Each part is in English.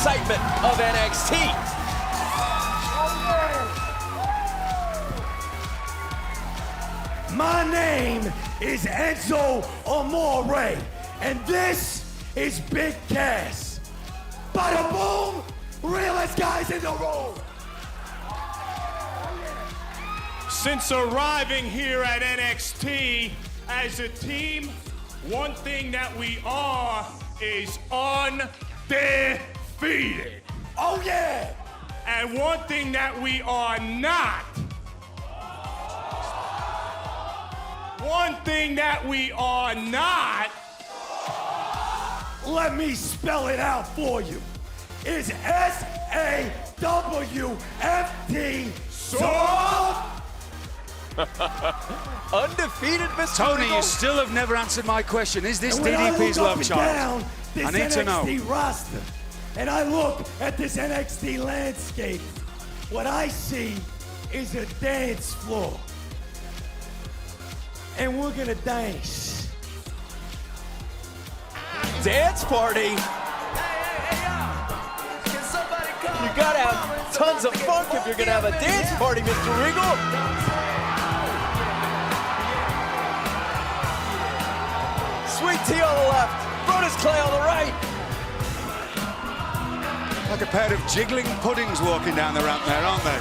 excitement of NXT. My name is Enzo Amore, and this is Big Cass. Bada boom, realest guys in the room. Since arriving here at NXT as a team, one thing that we are is undefeated. Oh yeah! And one thing that we are not, let me spell it out for you. Is S-A-W-F-T, soft? Undefeated, Mr. Tony, Regal? you still have never answered my question. Is this And when I DDP's look up love and child? down this I need to know. NXT roster, and I look at this NXT landscape, what I see is a dance floor. And we're gonna dance. Dance party. You gotta have tons of funk if you're gonna have a dance party, Mr. Regal. Sweet tea on the left, Brodus Clay on the right. Like a pair of jiggling puddings walking down the ramp there, aren't they?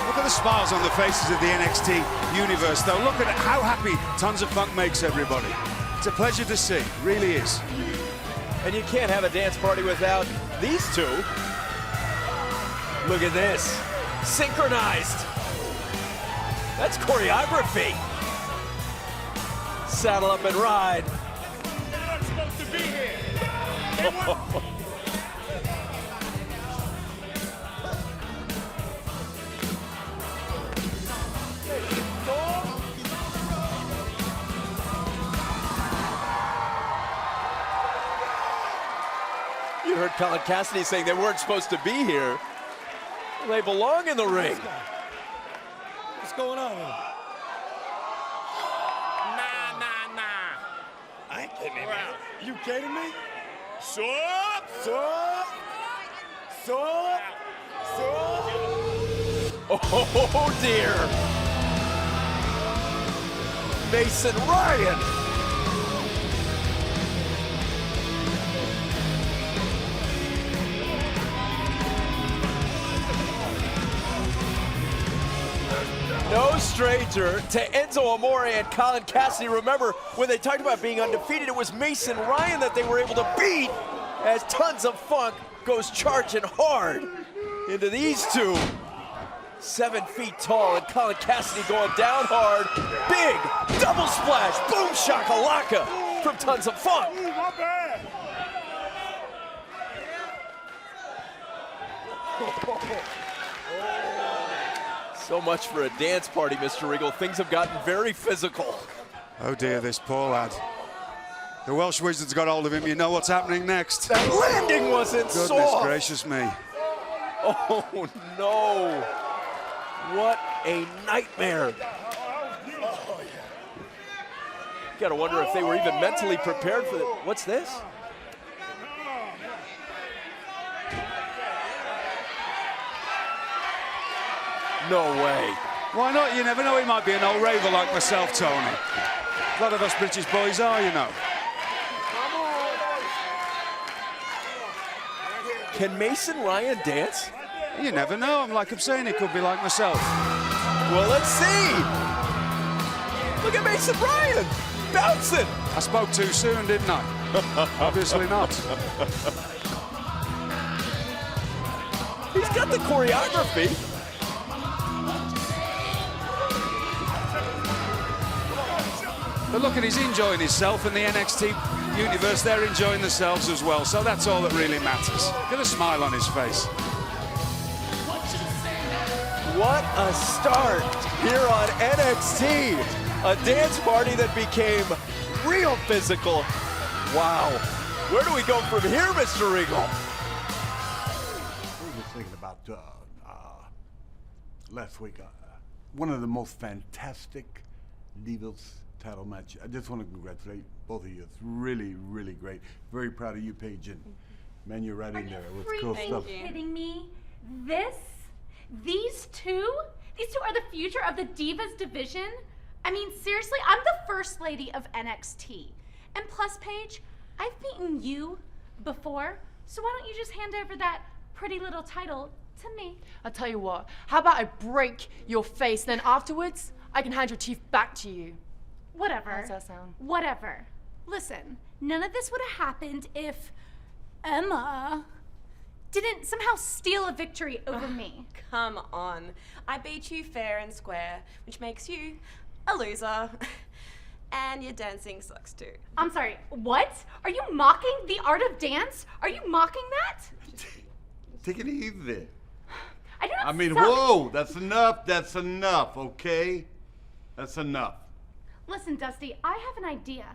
Look at the smiles on the faces of the NXT universe, though. Look at how happy Tons of Funk makes everybody. It's a pleasure to see, really is. And you can't have a dance party without these two. Look at this, synchronized. That's choreography. Saddle up and ride. They're not supposed to be here. You heard Colin Cassidy saying they weren't supposed to be here. They belong in the ring. What's going on here? Nah. I ain't kidding, man. You kidding me? Sup? Oh dear. Mason Ryan. No stranger to Enzo Amore and Colin Cassidy. Remember, when they talked about being undefeated, it was Mason Ryan that they were able to beat as Tons of Funk goes charging hard into these two. 7 feet tall, and Colin Cassidy going down hard. Big double splash, boom shakalaka from Tons of Funk. My bad. So much for a dance party, Mr. Regal. Things have gotten very physical. Oh dear, this poor lad. The Welsh Wizard's got hold of him. You know what's happening next. That landing wasn't Goodness soft. gracious me. Oh no. What a nightmare. Gotta wonder if they were even mentally prepared for that. What's this? No way. Why not? You never know, he might be an old raver like myself, Tony. A lot of us British boys are, you know. Can Mason Ryan dance? You never know. I'm saying, he could be like myself. Well, let's see. Look at Mason Ryan bouncing. I spoke too soon, didn't I? Obviously not. He's got the choreography. But look at, he's enjoying himself, and the NXT universe, they're enjoying themselves as well. So that's all that really matters. Get a smile on his face. What a start here on NXT. A dance party that became real physical. Wow. Where do we go from here, Mr. Regal? We were thinking about last week. One of the most fantastic Divas title match. I just want to congratulate both of you. It's really, really great. Very proud of you, Paige. And man, you're right in there with cool stuff. Are you kidding me? These two are the future of the Divas division? I mean, seriously, I'm the first lady of NXT. And plus, Paige, I've beaten you before, so why don't you just hand over that pretty little title to me? I'll tell you what, how about I break your face, then afterwards, I can hand your teeth back to you. Whatever. How does that sound? Whatever. Listen, none of this would have happened if Emma didn't somehow steal a victory over me. Come on. I beat you fair and square, which makes you a loser. And your dancing sucks too. I'm sorry, what? Are you mocking the art of dance? Are you mocking that? Take it easy there. I do not I mean, suck. whoa, that's enough, okay? That's enough. Listen, Dusty, I have an idea.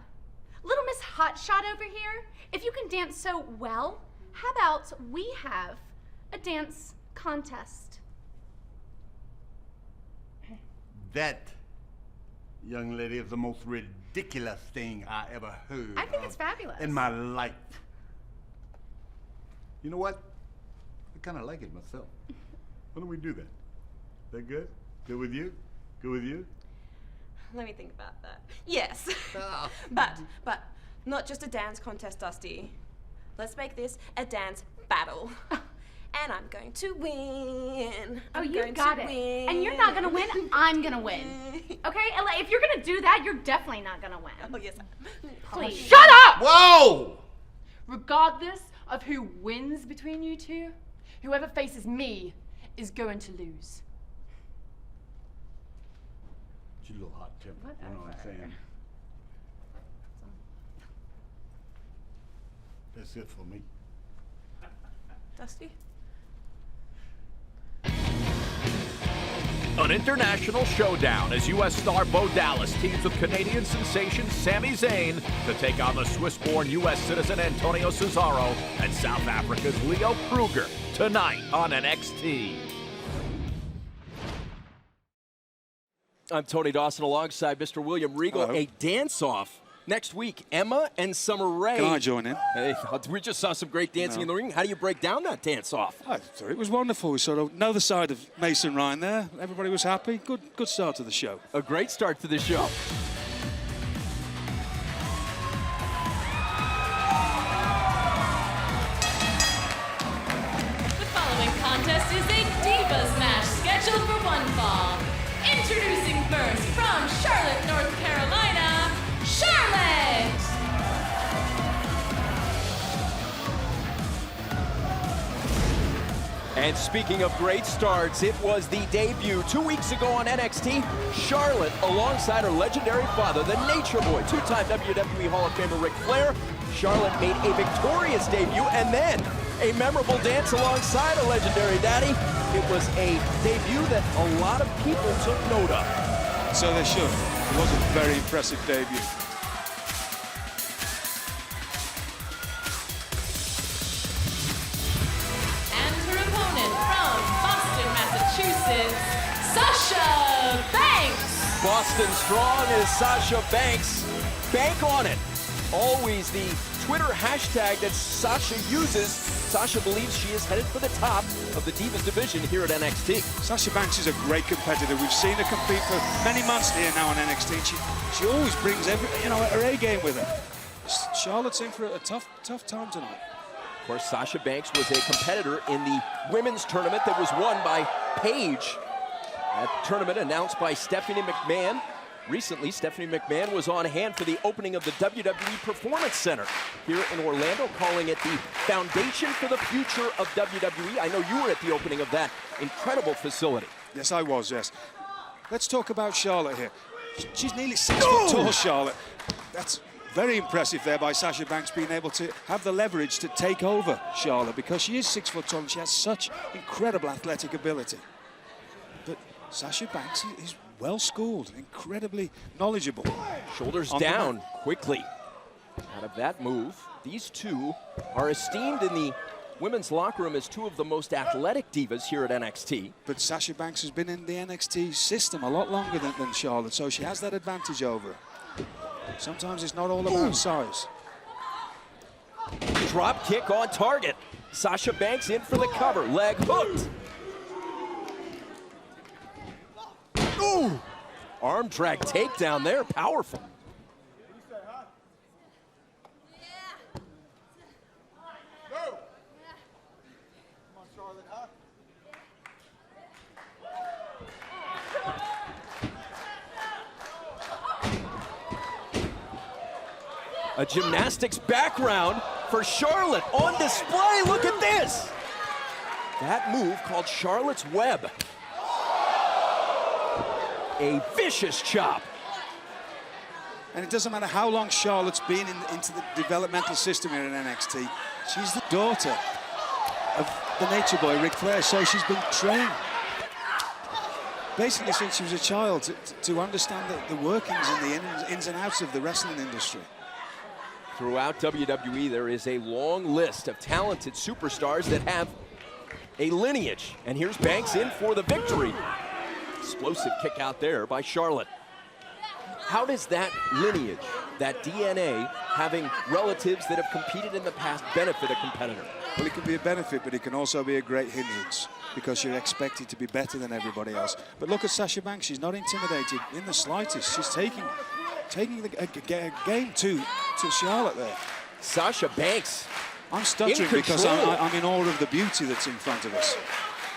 Little Miss Hotshot over here, if you can dance so well, how about we have a dance contest? That, young lady, is the most ridiculous thing I ever heard I think of it's fabulous. in my life. You know what? I kind of like it myself. Why don't we do that? That good? Good with you? Good with you? Let me think about that. Yes. But not just a dance contest, Dusty. Let's make this a dance battle. And I'm going to win. Oh, you got it. And you're not gonna win, I'm gonna win. Okay? And if you're gonna do that, you're definitely not gonna win. Oh, yes. Please. Shut up! Whoa! Regardless of who wins between you two, whoever faces me is going to lose. She's a little hot tempered, you know what I'm saying? That's it for me. Dusty? An international showdown as U.S. star Bo Dallas teams with Canadian sensation Sami Zayn to take on the Swiss-born U.S. citizen Antonio Cesaro and South Africa's Leo Kruger tonight on NXT. I'm Tony Dawson alongside Mr. William Regal. Hello. A dance-off next week. Emma and Summer Rae. Can I join in? Hey, we just saw some great dancing in the ring. How do you break down that dance-off? I thought it was wonderful. We sort of know the side of Mason Ryan there. Everybody was happy. Good start to the show. A great start to the show. The following contest is a Divas match scheduled for one fall. Introducing first from Charlotte, North Carolina, Charlotte! And speaking of great starts, it was the debut 2 weeks ago on NXT. Charlotte, alongside her legendary father, the Nature Boy, two-time WWE Hall of Famer Ric Flair. Charlotte made a victorious debut and then a memorable dance alongside a legendary daddy. It was a debut that a lot of people took note of. So they should. It was a very impressive debut. And her opponent from Boston, Massachusetts, Sasha Banks! Boston strong is Sasha Banks. Bank on it. Always the Twitter hashtag that Sasha uses. Sasha believes she is headed for the top of the Divas division here at NXT. Sasha Banks is a great competitor. We've seen her compete for many months here now on NXT. She always brings her A game with her. Charlotte's in for a tough time tonight. Of course, Sasha Banks was a competitor in the women's tournament that was won by Paige. That tournament announced by Stephanie McMahon. Recently, Stephanie McMahon was on hand for the opening of the WWE Performance Center here in Orlando, calling it the foundation for the future of WWE. I know you were at the opening of that incredible facility. Yes, I was, yes. Let's talk about Charlotte here. She's nearly 6 foot tall, Charlotte. That's very impressive there by Sasha Banks being able to have the leverage to take over Charlotte because she is 6 foot tall and she has such incredible athletic ability. But Sasha Banks is well schooled, incredibly knowledgeable. Shoulders down quickly. Out of that move, these two are esteemed in the women's locker room as two of the most athletic divas here at NXT. But Sasha Banks has been in the NXT system a lot longer than Charlotte, so she has that advantage over her. Sometimes it's not all about size. Drop kick on target. Sasha Banks in for the cover. Leg hooked. Ooh! Arm drag takedown there. Powerful. A gymnastics background for Charlotte on display. Look at this. That move called Charlotte's Web. A vicious chop. And it doesn't matter how long Charlotte's been into the developmental system here in NXT. She's the daughter of the Nature Boy, Ric Flair, so she's been trained basically since she was a child to understand the workings and the ins and outs of the wrestling industry. Throughout WWE, there is a long list of talented superstars that have a lineage. And here's Banks in for the victory. Explosive kick out there by Charlotte. How does that lineage, that DNA, having relatives that have competed in the past, benefit a competitor? Well, it can be a benefit, but it can also be a great hindrance because you're expected to be better than everybody else. But look at Sasha Banks. She's not intimidated in the slightest. She's taking the game to Charlotte there. Sasha Banks. I'm stuttering because I'm in awe of the beauty that's in front of us.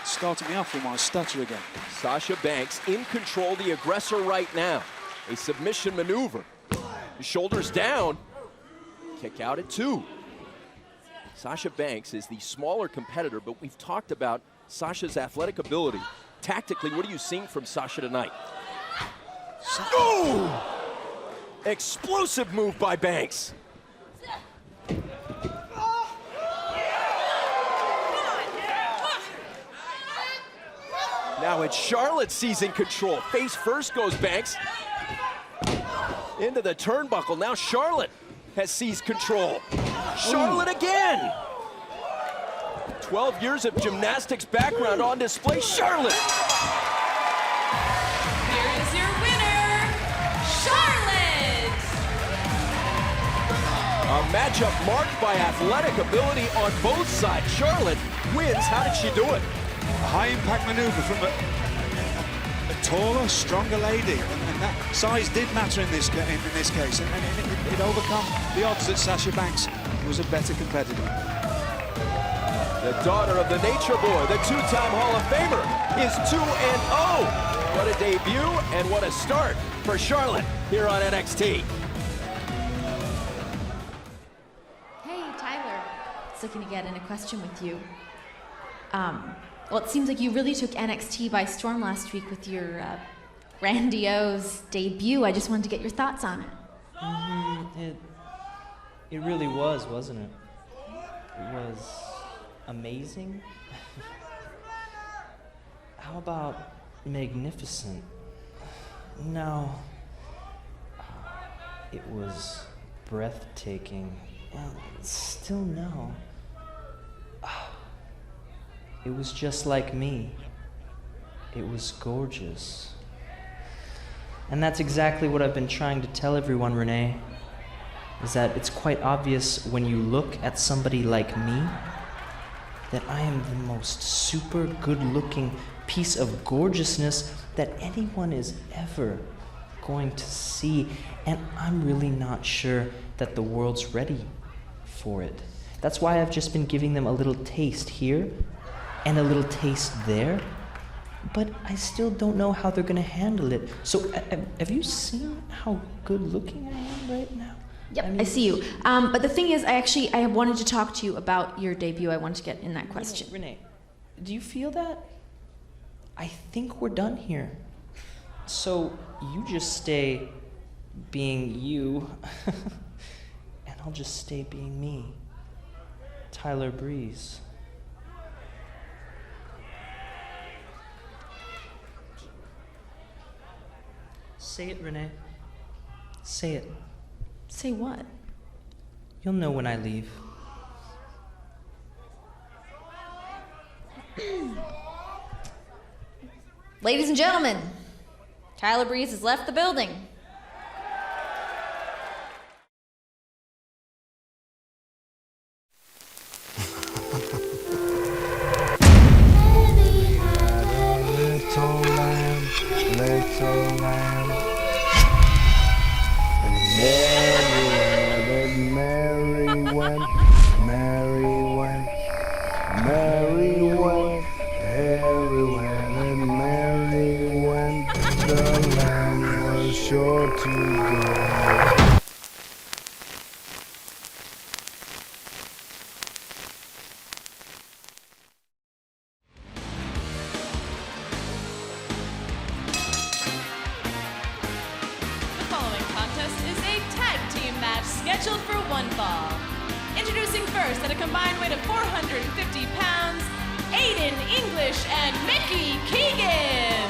Starting me off with my stutter again. Sasha Banks in control, the aggressor right now. A submission maneuver. Shoulders down. Kick out at 2. Sasha Banks is the smaller competitor, but we've talked about Sasha's athletic ability. Tactically, what are you seeing from Sasha tonight? Oh! Explosive move by Banks. Now it's Charlotte seizing control. Face first goes Banks. Into the turnbuckle. Now Charlotte has seized control. Charlotte again. 12 years of gymnastics background on display. Charlotte. Here is your winner, Charlotte. A matchup marked by athletic ability on both sides. Charlotte wins. How did she do it? A high-impact maneuver from a taller, stronger lady, and that size did matter in this case, and it overcome the odds that Sasha Banks was a better competitor. The daughter of the Nature Boy, the two-time Hall of Famer, is 2-0. What a debut and what a start for Charlotte here on NXT. Hey, Tyler. Just looking to get in a question with you. Well, it seems like you really took NXT by storm last week with your grandiose debut. I just wanted to get your thoughts on it. It really was, wasn't it? It was amazing. How about magnificent? No. It was breathtaking. Still no. It was just like me. It was gorgeous. And that's exactly what I've been trying to tell everyone, Renee, is that it's quite obvious when you look at somebody like me that I am the most super good-looking piece of gorgeousness that anyone is ever going to see. And I'm really not sure that the world's ready for it. That's why I've just been giving them a little taste here and a little taste there, but I still don't know how they're gonna handle it. So have you seen how good looking I am right now? Yep, I see you. But the thing is, I wanted to talk to you about your debut. I wanted to get in that question. Renee, do you feel that? I think we're done here. So you just stay being you, and I'll just stay being me. Tyler Breeze. Say it, Renee. Say it. Say what? You'll know when I leave. Ladies and gentlemen, Tyler Breeze has left the building. Little lamb, and Mary went, everywhere, and Mary went, the lamb was sure to go. Scheduled for one fall. Introducing first at a combined weight of 450 pounds, Aiden English and Mickey Keegan.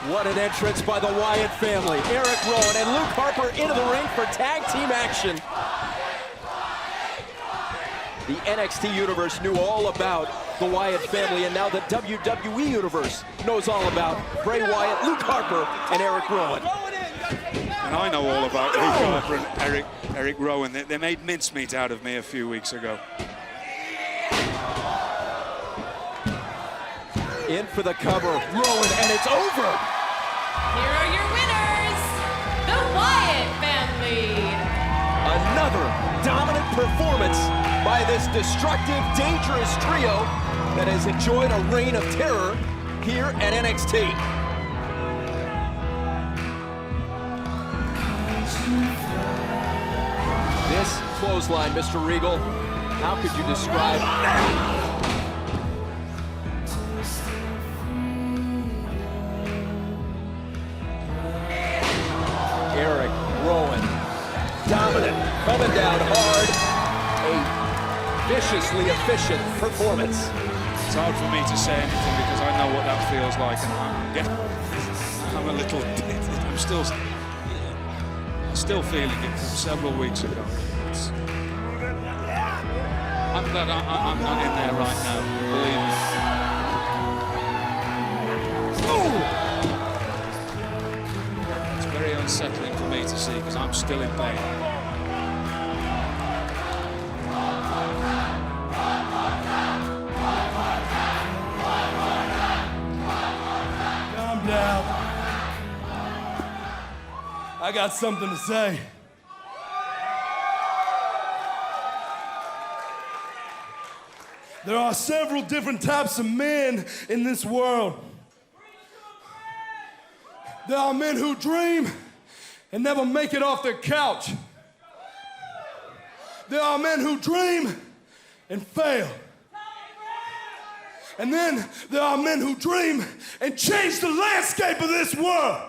What an entrance by the Wyatt family. Eric Rowan and Luke Harper into the ring for tag team action. The NXT universe knew all about the Wyatt family, and now the WWE universe knows all about Bray Wyatt, Luke Harper, and Eric Rowan. And I know all about Luke Harper and Eric Rowan. They made mincemeat out of me a few weeks ago. In for the cover, Rowan, and it's over. Here are your winners, the Wyatt family. Another dominant performance by this destructive, dangerous trio that has enjoyed a reign of terror here at NXT. This clothesline, Mr. Regal, how could you describe that? Eric Rowan, dominant, coming down hard, a viciously efficient performance. It's hard for me to say anything because I know what that feels like, and I'm a little, I'm still feeling it from several weeks ago. I'm glad I'm not in there right now, believe me. Very unsettling for me to see because I'm still in pain. Calm down. I got something to say. There are several different types of men in this world. There are men who dream and never make it off their couch. There are men who dream and fail. And then there are men who dream and change the landscape of this world.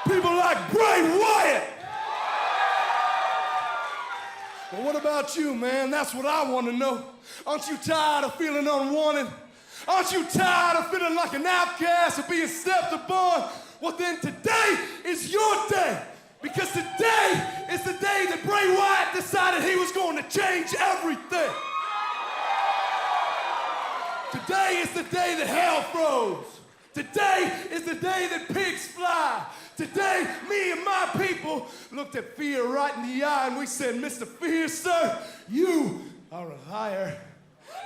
People like Bray Wyatt. But what about you, man? That's what I want to know. Aren't you tired of feeling unwanted? Aren't you tired of feeling like an outcast and being stepped upon? Well, then today is your day. Because today is the day that Bray Wyatt decided he was going to change everything. Today is the day that hell froze. Today is the day that pigs fly. Today, me and my people looked at Fear right in the eye and we said, Mr. Fear, sir, you are a liar.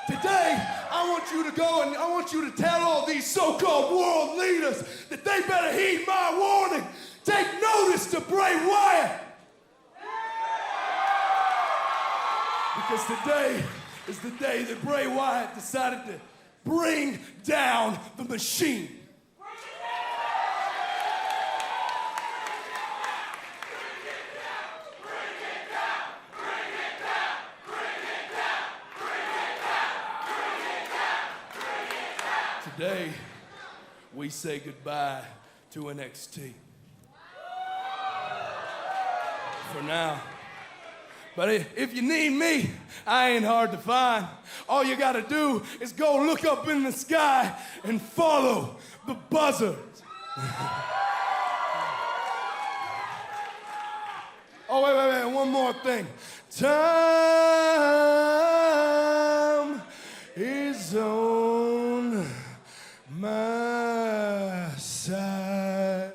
Today, I want you to go and I want you to tell all these so-called world leaders that they better heed my warning. Take notice to Bray Wyatt. Because today is the day that Bray Wyatt decided to bring down the machine. Today, we say goodbye to NXT. For now. But if you need me, I ain't hard to find. All you gotta do is go look up in the sky and follow the buzzard. Oh, wait, one more thing. Time is on my side.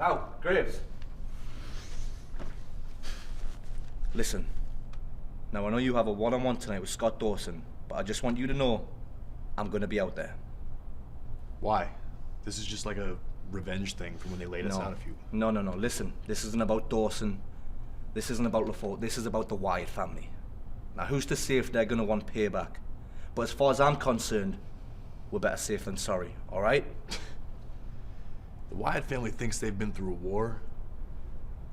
Oh, Graves. Listen, now I know you have a one-on-one tonight with Scott Dawson, but I just want you to know I'm gonna be out there. Why? This is just like a revenge thing from when they laid us out a few. No. Listen, this isn't about Dawson. This isn't about LaForte. This is about the Wyatt family. Now, who's to say if they're gonna want payback? But as far as I'm concerned, we're better safe than sorry, all right? The Wyatt family thinks they've been through a war.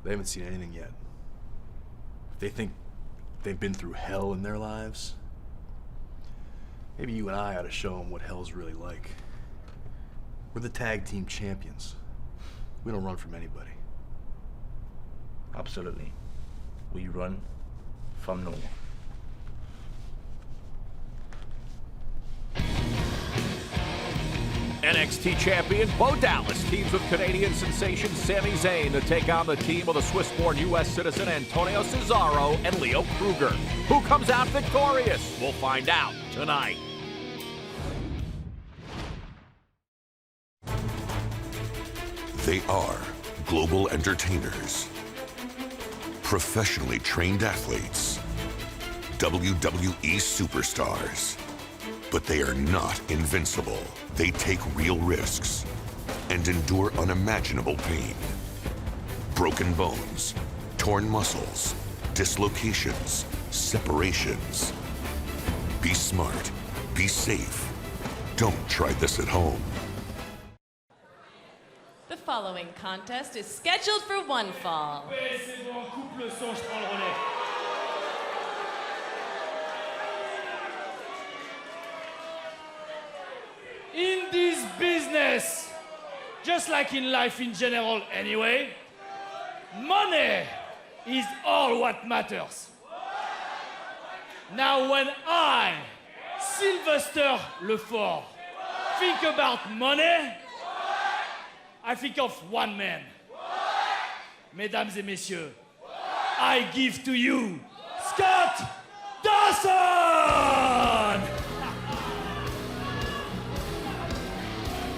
They haven't seen anything yet. If they think they've been through hell in their lives, maybe you and I ought to show them what hell's really like. We're the tag team champions. We don't run from anybody. Absolutely. We run from no one. NXT champion Bo Dallas teams with Canadian sensation Sami Zayn to take on the team of the Swiss-born U.S. citizen Antonio Cesaro and Leo Kruger. Who comes out victorious? We'll find out tonight. They are global entertainers, professionally trained athletes, WWE superstars. But they are not invincible. They take real risks and endure unimaginable pain. Broken bones, torn muscles, dislocations, separations. Be smart, be safe. Don't try this at home. The following contest is scheduled for one fall. In this business, just like in life in general anyway, money is all what matters. Now when I, Sylvester Lefort, think about money, I think of one man. Mesdames et messieurs, I give to you Scott Dawson!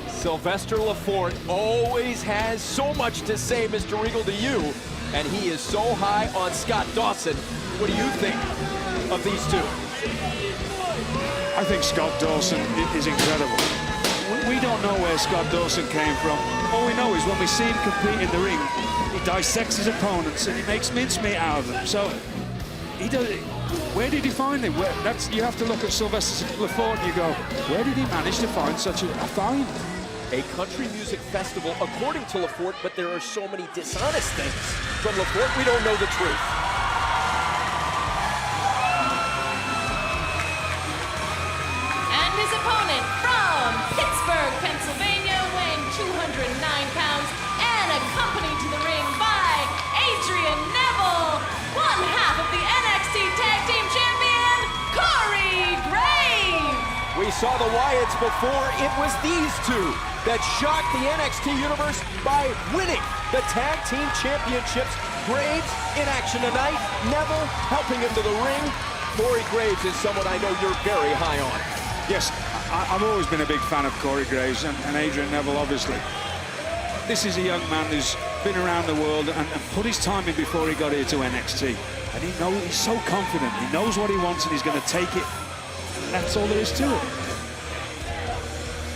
Sylvester Lefort always has so much to say, Mr. Regal, to you, and he is so high on Scott Dawson. What do you think of these two? I think Scott Dawson is incredible. We don't know where Scott Dawson came from. All we know is when we see him compete in the ring, he dissects his opponents and he makes mincemeat out of them. So, he does. Where did he find him? You have to look at Sylvester Lefort and you go, where did he manage to find such a find? A country music festival, according to Lefort, but there are so many dishonest things. From Lefort, we don't know the truth. And his opponent from Pittsburgh, Pennsylvania, weighing 209 pounds and accompanied We saw the Wyatts before. It was these two that shocked the NXT universe by winning the Tag Team Championships. Graves in action tonight. Neville helping him to the ring. Corey Graves is someone I know you're very high on. Yes, I've always been a big fan of Corey Graves and Adrian Neville, obviously. This is a young man who's been around the world and put his time in before he got here to NXT. And he's so confident. He knows what he wants and he's going to take it. And that's all there is to it.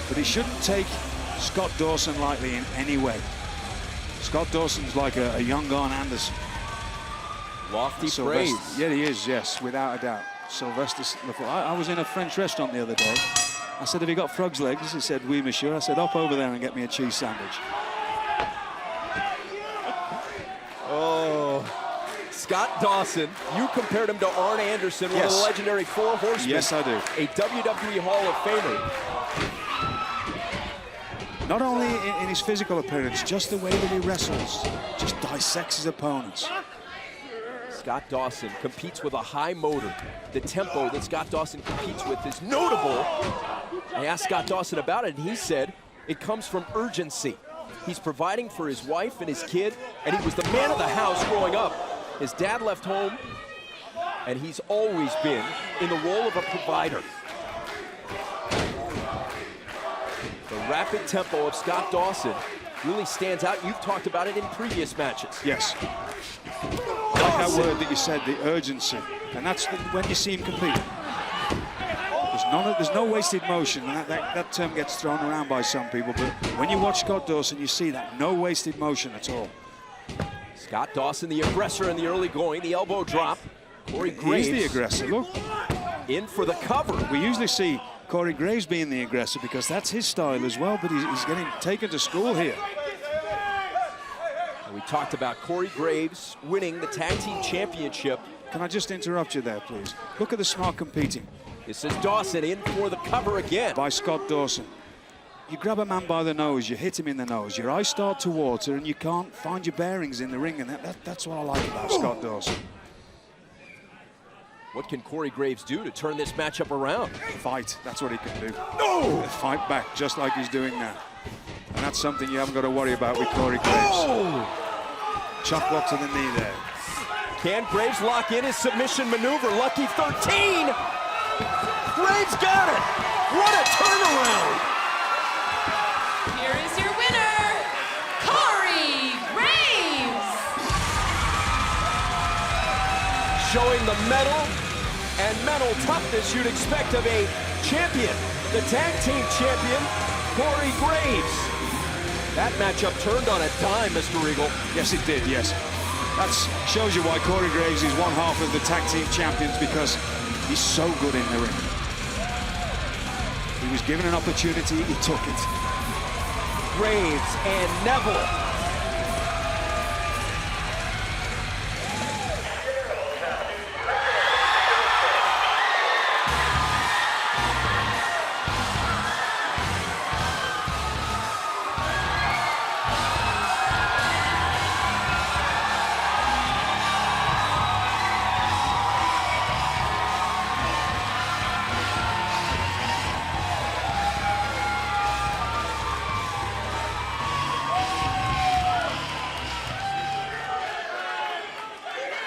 But he shouldn't take Scott Dawson lightly in any way. Scott Dawson's like a young Arn Anderson. Lofty praise. Yeah, he is, yes, without a doubt. Sylvester Lefort. I was in a French restaurant the other day. I said, have you got frog's legs? He said, oui, monsieur. I said, hop over there and get me a cheese sandwich. Oh, Scott Dawson, you compared him to Arn Anderson, one of the legendary Four Horsemen. Yes, I do. A WWE Hall of Famer. Not only in his physical appearance, just the way that he wrestles, just dissects his opponents. Scott Dawson competes with a high motor. The tempo that Scott Dawson competes with is notable. I asked Scott Dawson about it, and he said it comes from urgency. He's providing for his wife and his kid, and he was the man of the house growing up. His dad left home, and he's always been in the role of a provider. The rapid tempo of Scott Dawson really stands out. You've talked about it in previous matches. Yes. Like that word that you said, the urgency. And that's when you see him compete. There's no wasted motion. And that term gets thrown around by some people. But when you watch Scott Dawson, you see that. No wasted motion at all. Scott Dawson, the aggressor in the early going, the elbow drop. Corey Graves. He's the aggressor, look. In for the cover. We usually see Corey Graves being the aggressor because that's his style as well, but he's getting taken to school here. We talked about Corey Graves winning the Tag Team Championship. Can I just interrupt you there, please? Look at the smart competing. This is Dawson in for the cover again. By Scott Dawson. You grab a man by the nose, you hit him in the nose, your eyes start to water, and you can't find your bearings in the ring, and that's what I like about Scott Dawson. What can Corey Graves do to turn this matchup around? Fight, that's what he can do. No! Fight back, just like he's doing now. And that's something you haven't got to worry about with Corey Graves. Oh! Chop block to the knee there. Can Graves lock in his submission maneuver? Lucky 13! Graves got it! What a turnaround! Here is your winner, Cory Graves! Showing the mettle and mental toughness you'd expect of a champion. The tag team champion, Cory Graves. That matchup turned on a dime, Mr. Regal. Yes, it did, yes. That shows you why Corey Graves is one half of the tag team champions, because he's so good in the ring. He was given an opportunity, he took it. Graves and Neville.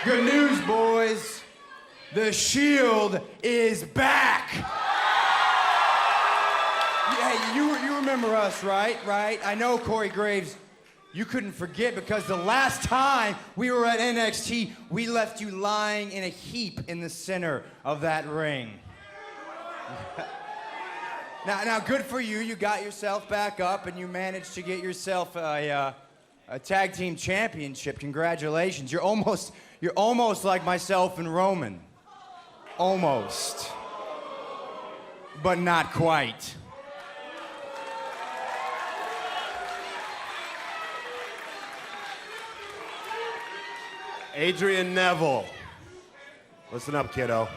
Good news, boys. The Shield is back. Yeah, you remember us, right? Right? I know, Corey Graves, you couldn't forget, because the last time we were at NXT, we left you lying in a heap in the center of that ring. Now, good for you. You got yourself back up, and you managed to get yourself a tag team championship. Congratulations. You're almost like myself and Roman. Almost. But not quite. Adrian Neville. Listen up, kiddo.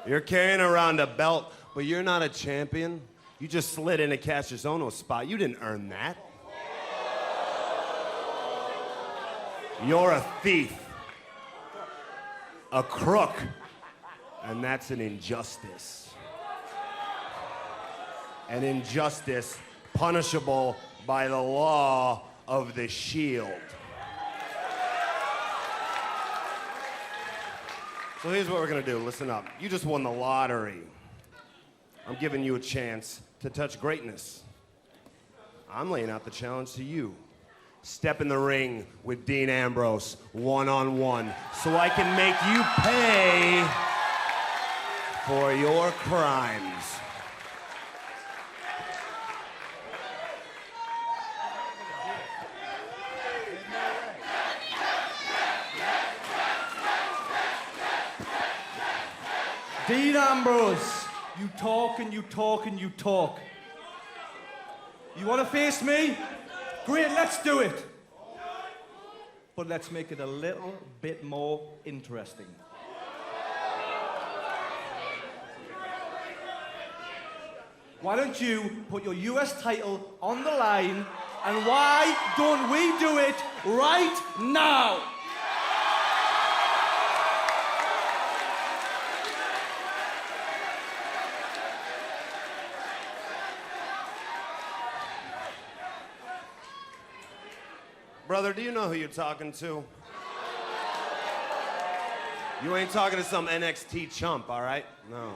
You're carrying around a belt, but you're not a champion. You just slid in a Cassius Ohno spot. You didn't earn that. You're a thief. A crook. And that's an injustice. and injustice punishable by the law of the Shield. So here's what we're gonna do. Listen up. You just won the lottery. I'm giving you a chance to touch greatness. I'm laying out the challenge to you. Step in the ring with Dean Ambrose, one-on-one, so I can make you pay for your crimes. Dean Ambrose, you talk and you talk and you talk. You want to face me? Great, let's do it. But let's make it a little bit more interesting. Why don't you put your US title on the line, and why don't we do it right now? Brother, do you know who you're talking to? You ain't talking to some NXT chump, all right? No.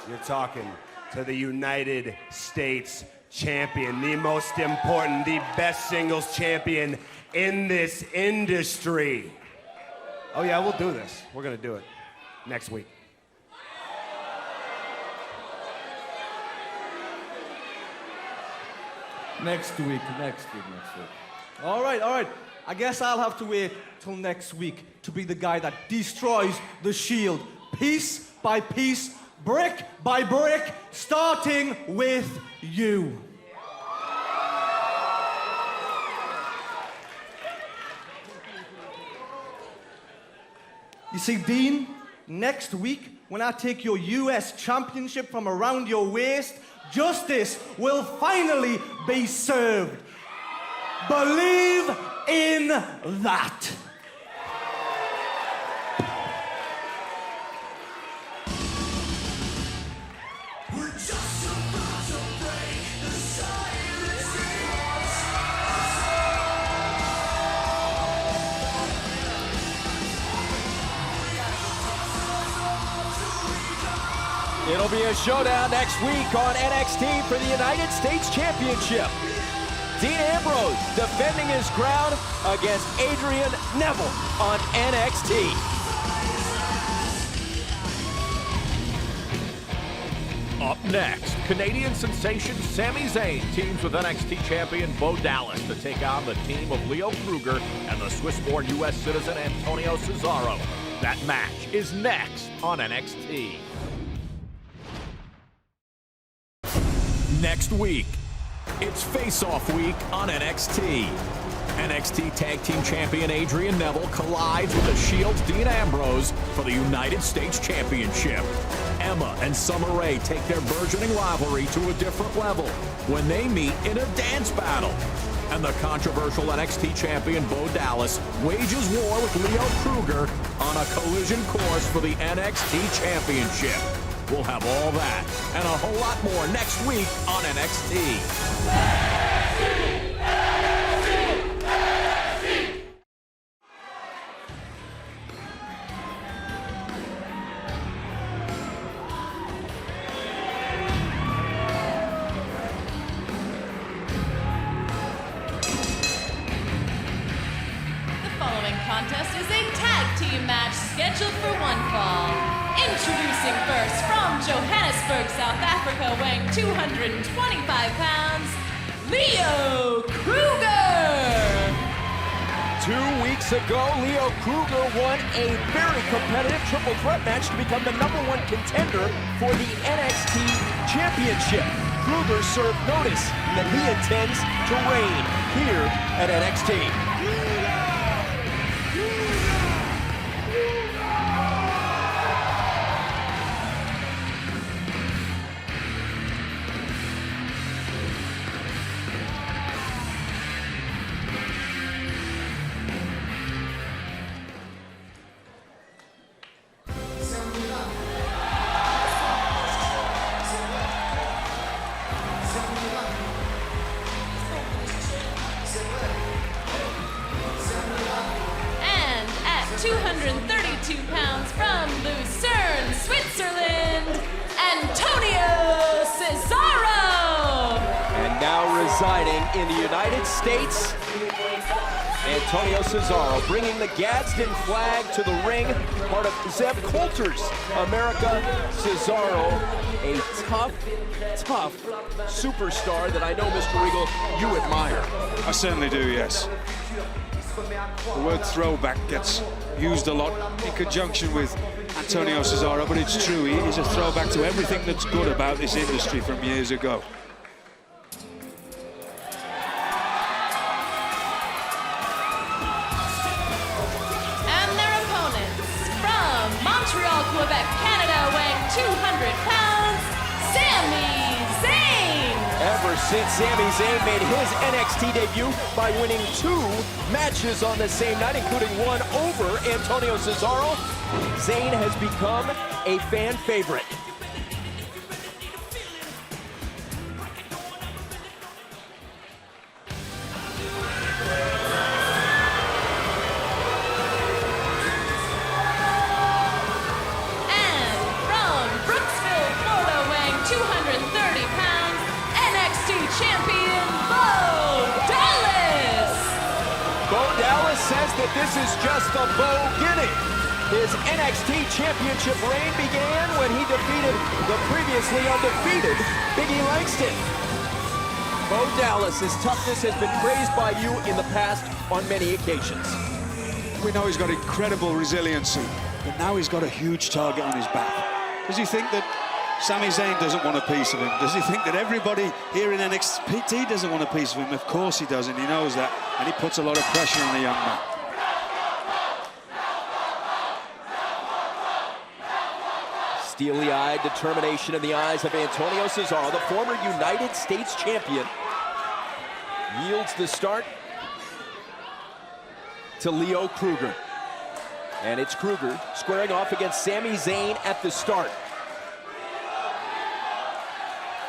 You're talking to the United States champion, the most important, the best singles champion in this industry. Oh yeah, we'll do this. We're gonna do it next week. Next week. All right. I guess I'll have to wait till next week to be the guy that destroys the Shield, piece by piece, brick by brick, starting with you. You see, Dean, next week, when I take your US championship from around your waist, justice will finally be served. Believe in that. It'll be a showdown next week on NXT for the United States Championship. Dean Ambrose defending his crown against Adrian Neville on NXT. Up next, Canadian sensation Sami Zayn teams with NXT champion Bo Dallas to take on the team of Leo Kruger and the Swiss-born U.S. citizen Antonio Cesaro. That match is next on NXT. Next week, it's Face-Off Week on NXT. NXT Tag Team Champion Adrian Neville collides with the Shield's Dean Ambrose for the United States Championship. Emma and Summer Rae take their burgeoning rivalry to a different level when they meet in a dance battle. And the controversial NXT champion Bo Dallas wages war with Leo Kruger on a collision course for the NXT Championship. We'll have all that and a whole lot more next week on NXT. Scheduled for one fall. Introducing first from Johannesburg, South Africa, weighing 225 pounds, Leo Kruger. 2 weeks ago, Leo Kruger won a very competitive triple threat match to become the #1 contender for the NXT Championship. Kruger served notice that he intends to reign here at NXT. 232 pounds from Lucerne, Switzerland, Antonio Cesaro. And now residing in the United States, Antonio Cesaro bringing the Gadsden flag to the ring, part of Zeb Coulter's America. Cesaro, a tough superstar that I know, Mr. Regal, you admire. I certainly do, yes. The word throwback gets used a lot in conjunction with Antonio Cesaro, but it's true, he is a throwback to everything that's good about this industry from years ago. Montreal, Quebec, Canada, weighing 200 pounds, Sami Zayn. Ever since Sami Zayn made his NXT debut by winning 2 matches on the same night, including one over Antonio Cesaro, Zayn has become a fan favorite. Says that this is just the beginning. His NXT Championship reign began when he defeated the previously undefeated Biggie Langston. Bo Dallas's toughness has been praised by you in the past on many occasions. We know he's got incredible resiliency, but now he's got a huge target on his back. Does he think that Sami Zayn doesn't want a piece of him? Does he think that everybody here in NXT doesn't want a piece of him? Of course he does, and he knows that, and he puts a lot of pressure on the young man. Steely-eyed determination in the eyes of Antonio Cesaro, the former United States champion, yields the start to Leo Kruger. And it's Kruger squaring off against Sami Zayn at the start.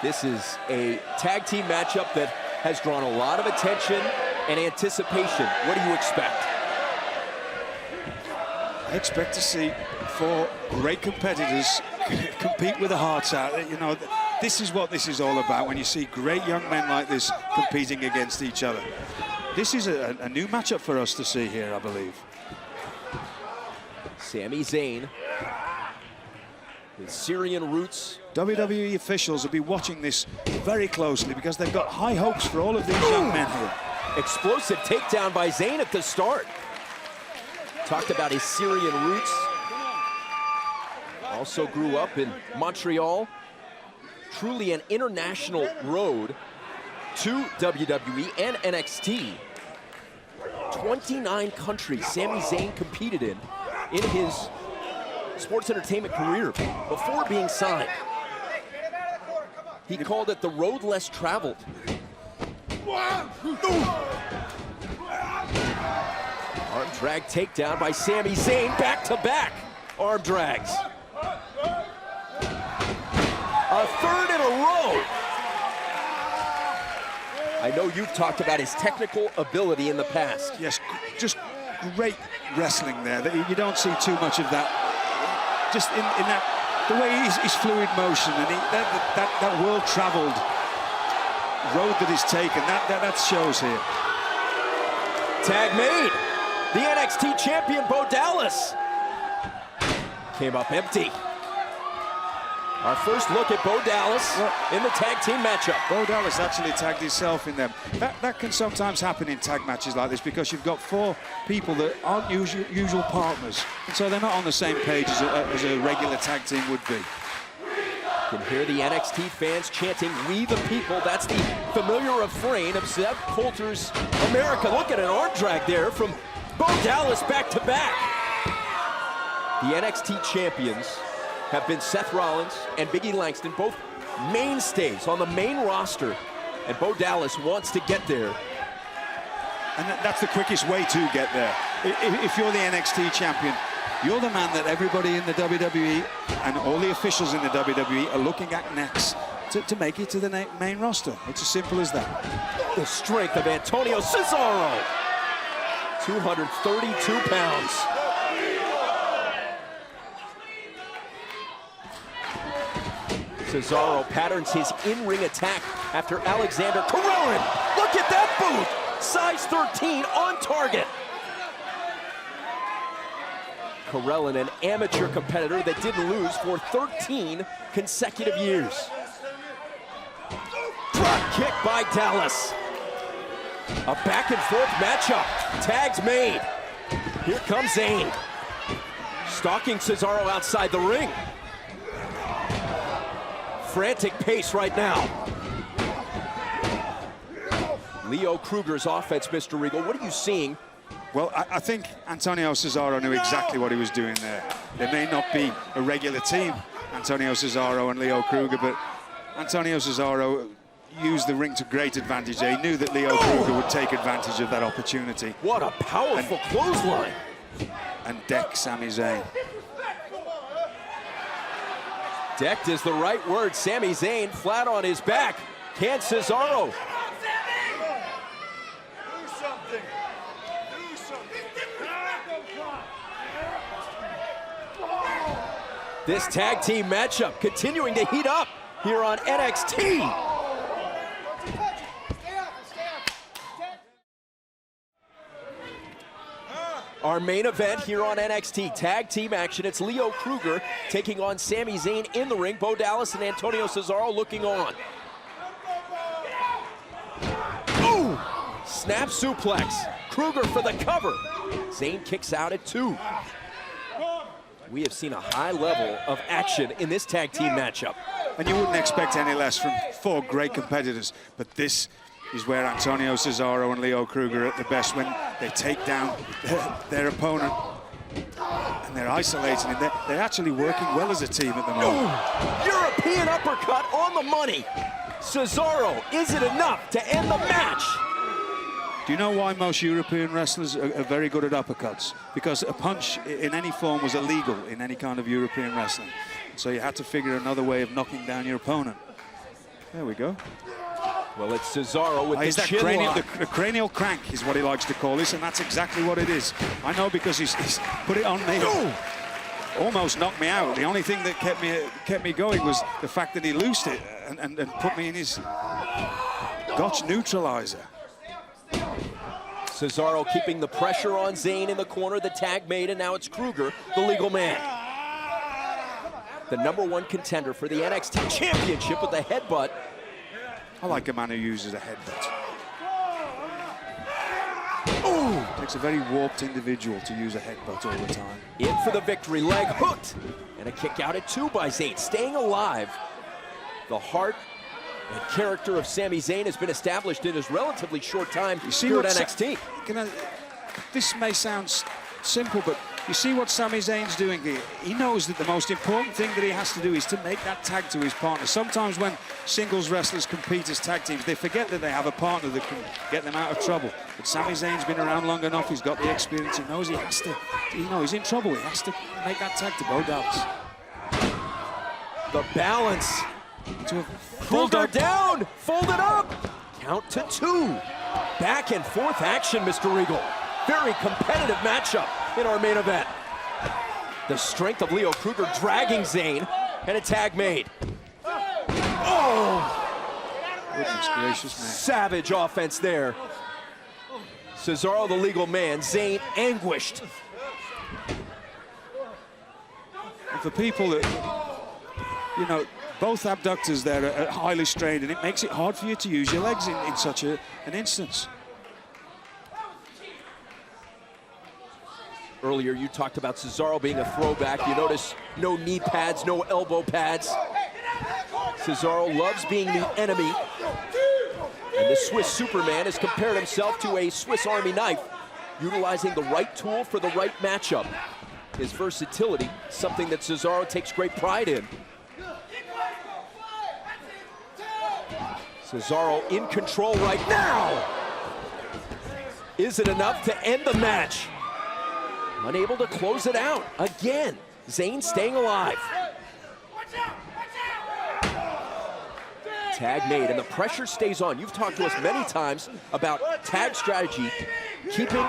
This is a tag team matchup that has drawn a lot of attention and anticipation. What do you expect? I expect to see 4 great competitors compete with their hearts out. You know, this is what this is all about, when you see great young men like this competing against each other. This is a new matchup for us to see here, I believe. Sami Zayn, his Syrian roots. WWE officials will be watching this very closely because they've got high hopes for all of these young men here. Explosive takedown by Zayn at the start. Talked about his Syrian roots. Also grew up in Montreal. Truly an international road to WWE and NXT. 29 countries Sami Zayn competed in his sports entertainment career before being signed. He called it the road less traveled. Arm drag takedown by Sami Zayn, back-to-back arm drags. A third in a row. I know you've talked about his technical ability in the past. Yes, just great wrestling there. You don't see too much of that. Just in that, the way his fluid motion and that world-traveled road that he's taken, that shows here. Tag made. The NXT champion, Bo Dallas, came up empty. Our first look at Bo Dallas in the tag team matchup. Bo Dallas actually tagged himself in them. That can sometimes happen in tag matches like this because you've got 4 people that aren't usual partners, and so they're not on the same page as a regular tag team would be. You can hear the NXT fans chanting, "We the people." That's the familiar refrain of Zeb Coulter's America. Look at an arm drag there from Bo Dallas back to back. The NXT champions have been Seth Rollins and Biggie Langston, both mainstays on the main roster, and Bo Dallas wants to get there. And that's the quickest way to get there. If you're the NXT champion, you're the man that everybody in the WWE and all the officials in the WWE are looking at next to make it to the main roster. It's as simple as that. The strength of Antonio Cesaro, 232 pounds. Cesaro patterns his in-ring attack after Alexander Karelin. Look at that boot! Size 13 on target. Karelin, an amateur competitor that didn't lose for 13 consecutive years. Drop kick by Dallas. A back and forth matchup. Tags made. Here comes Zayn. Stalking Cesaro outside the ring. Frantic pace right now. Leo Kruger's offense, Mr. Regal. What are you seeing? Well, I think Antonio Cesaro knew exactly what he was doing there. They may not be a regular team, Antonio Cesaro and Leo Kruger, but Antonio Cesaro used the ring to great advantage. He knew that Leo Kruger would take advantage of that opportunity. What a powerful clothesline. And deck Sami Zayn. Decked is the right word. Sami Zayn flat on his back. Can Cesaro? This tag team matchup continuing to heat up here on NXT. Our main event here on NXT, tag team action. It's Leo Kruger taking on Sami Zayn in the ring. Bo Dallas and Antonio Cesaro looking on. Ooh! Snap suplex. Kruger for the cover. Zayn kicks out at 2. We have seen a high level of action in this tag team matchup. And you wouldn't expect any less from 4 great competitors, but this is where Antonio Cesaro and Leo Kruger are at the best, when they take down their opponent and they're isolating him. They're actually working well as a team at the moment. Ooh, European uppercut on the money. Cesaro, is it enough to end the match? Do you know why most European wrestlers are very good at uppercuts? Because a punch in any form was illegal in any kind of European wrestling. So you had to figure another way of knocking down your opponent. There we go. Well, it's Cesaro with the chin lock. The cranial crank is what he likes to call this, and that's exactly what it is. I know, because he's put it on me. Ooh. Almost knocked me out. The only thing that kept me going was the fact that he loosed it and put me in his Gotch neutralizer. Cesaro keeping the pressure on Zayn in the corner, the tag made, and now it's Kruger, the legal man. The #1 contender for the NXT Championship with the headbutt. I like a man who uses a headbutt. Ooh! Takes a very warped individual to use a headbutt all the time. In for the victory, leg hooked. And a kick out at 2 by Zayn, staying alive. The heart and character of Sami Zayn has been established in his relatively short time here at NXT. This may sound simple, but you see what Sami Zayn's doing here? He knows that the most important thing that he has to do is to make that tag to his partner. Sometimes when singles wrestlers compete as tag teams, they forget that they have a partner that can get them out of trouble. But Sami Zayn's been around long enough, he's got the experience, he knows he has to, he's in trouble, he has to make that tag to Bo Dallas. The balance. Kruger down, folded up. Count to 2. Back and forth action, Mr. Regal. Very competitive matchup in our main event. The strength of Leo Kruger dragging Zayn, and a tag made. Oh! Goodness gracious, man. Savage offense there. Cesaro, the legal man, Zayn anguished. And for people that, both abductors there are highly strained, and it makes it hard for you to use your legs in such an instance. Earlier, you talked about Cesaro being a throwback. You notice no knee pads, no elbow pads. Cesaro loves being the enemy. And the Swiss Superman has compared himself to a Swiss Army knife, utilizing the right tool for the right matchup. His versatility, something that Cesaro takes great pride in. Cesaro in control right now. Is it enough to end the match? Unable to close it out again. Zayn staying alive. Tag made, and the pressure stays on. You've talked to us many times about tag strategy, keeping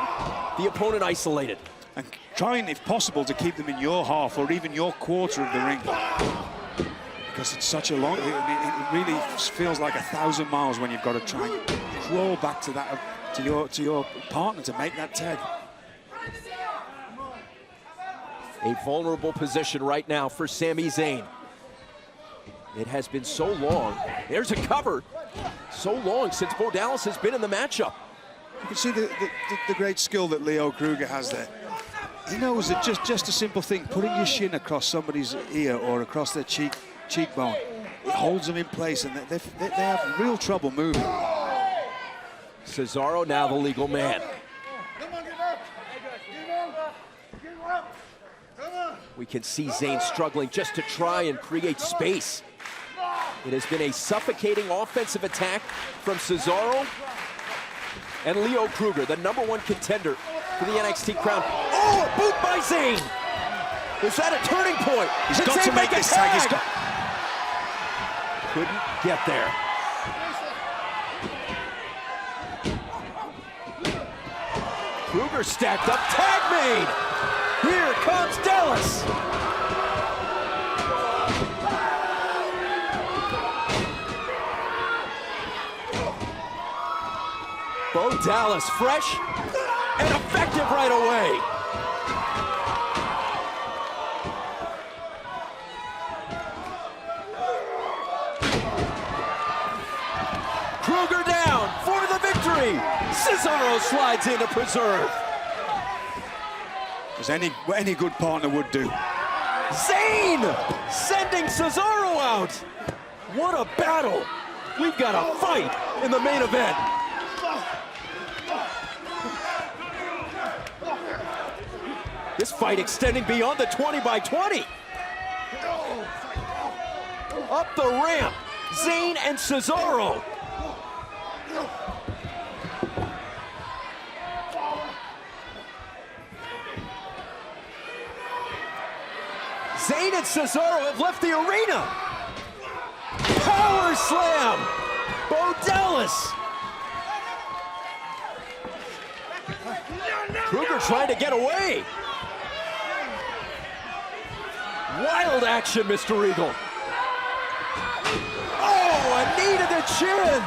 the opponent isolated. And trying, if possible, to keep them in your half or even your quarter of the ring. because it's such a long, it really feels like 1,000 miles when you've got to try and crawl back to that, to your partner to make that tag. A vulnerable position right now for Sami Zayn. It has been so long. There's a cover. So long since Bo Dallas has been in the matchup. You can see the great skill that Leo Kruger has there. He knows that just a simple thing, putting your shin across somebody's ear or across their cheekbone, it holds them in place, and they have real trouble moving. Cesaro now the legal man. We can see Zayn struggling just to try and create space. It has been a suffocating offensive attack from Cesaro and Leo Kruger, the #1 contender for the NXT crown. Oh, a boot by Zayn! Is that a turning point? He's got to make this tag. He's got... Couldn't get there. Kruger stacked up, tag made! Here comes Dallas! Bo Dallas fresh and effective right away. Kruger down for the victory. Cesaro slides in to preserve. As any good partner would do. Zayn sending Cesaro out. What a battle. We've got a fight in the main event. This fight extending beyond the 20-by-20. Up the ramp, Zayn and Cesaro. Zayn and Cesaro have left the arena. Power slam, Bo Dallas. Kruger trying to get away. Wild action, Mr. Eagle. Oh, a knee to the chin.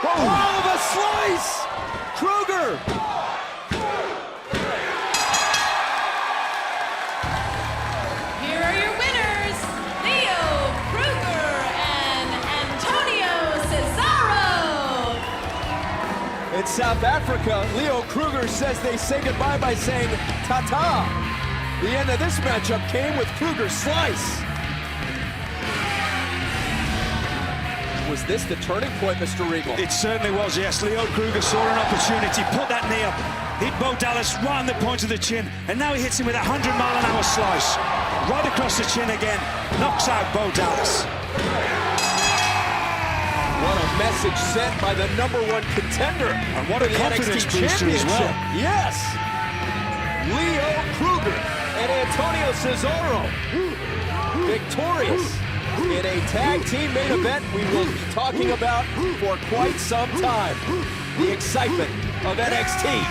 Oh, the slice. Kruger. Here are your winners, Leo Kruger and Antonio Cesaro. In South Africa, Leo Kruger says they say goodbye by saying ta-ta. The end of this matchup came with Kruger's slice. Was this the turning point, Mr. Regal? It certainly was, yes. Leo Kruger saw an opportunity, put that knee up, hit Bo Dallas right on the point of the chin, and now he hits him with a 100-mile-an-hour slice. Right across the chin again, knocks out Bo Dallas. What a message sent by the #1 contender. And what a confidence booster as well. Yes. Leo Kruger and Antonio Cesaro victorious in a tag team main event we will be talking about for quite some time. The excitement of NXT